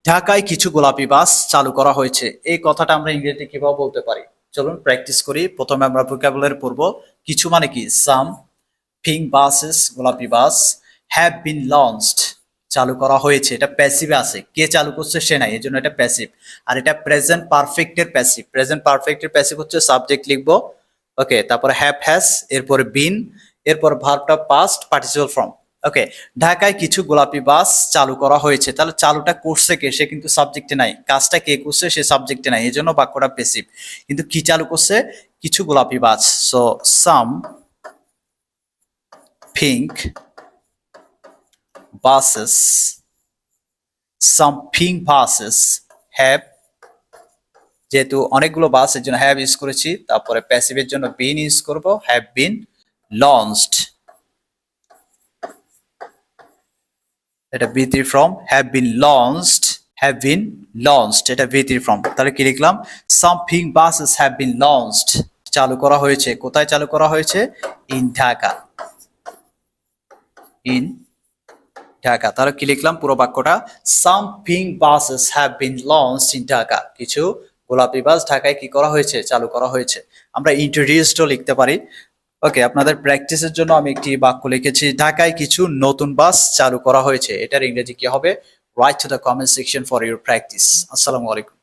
ঢাকায় কিছু গোলাপি বাস চালু করা হয়েছে। এই কথাটা আমরা ইংরেজিতে কিভাবে বলতে পারি? চলুন প্র্যাকটিস করি। প্রথমে আমরা ভোকাবুলারি পড়ব। কিছু মানে কি? সাম, পিঙ্ক বাসেস গোলাপি বাস, হ্যাভ বিন লঞ্চড চালু করা হয়েছে। এটা প্যাসিভে আছে, কে চালু করছে সে নাই, এজন্য এটা প্যাসিভ। আর এটা প্রেজেন্ট পারফেক্টের প্যাসিভ। প্রেজেন্ট পারফেক্টের প্যাসিভ হচ্ছে সাবজেক্ট লিখবো, ওকে, তারপরে হ্যাভ হ্যাজ, এরপরে বিন, এরপর ভার্বটা পাস্ট পার্টিসিপাল ফর্ম। ওকে, ঢাকায় কিছু গোলাপি বাস চালু করা হয়েছে। তাহলে চালুটা করছে কে? সে কিন্তু সাবজেক্টে নাই। কাজটা কে করছে? সে সাবজেক্টে নাই, এজন্য বাক্যটা প্যাসিভ। কিন্তু কি চালু করছে? কিছু গোলাপি বাস। So some pink buses, some pink buses have, যেহেতু অনেকগুলো বাস এর জন্য হ্যাভ ইউজ করেছি, তারপরে প্যাসিভের জন্য বিন ইউজ করব, হ্যাভ বিন লঞ্চড। এটা V3 form, have been launched, have been launched, এটা V3 ফর্ম। তাহলে কি লিখলাম? Some pink buses have been launched, চালু করা হয়েছে। কোথায় চালু করা হয়েছে? In Dhaka, in Dhaka. তাহলে কি লিখলাম পুরো বাক্যটা? Some pink buses have been launched in Dhaka. কিছু গোলাপি বাস ঢাকায় কি করা হয়েছে? চালু করা হয়েছে। আমরা ইন্ট্রোডিউসডও লিখতে পারি। ওকে, আপনাদের প্র্যাকটিসের জন্য আমি একটি বাক্য লিখেছি, ঢাকায় কিছু নতুন বাস চালু করা হয়েছে। এটার ইংরেজি কি হবে? Right to the comment section for your practice. আসসালামু আলাইকুম।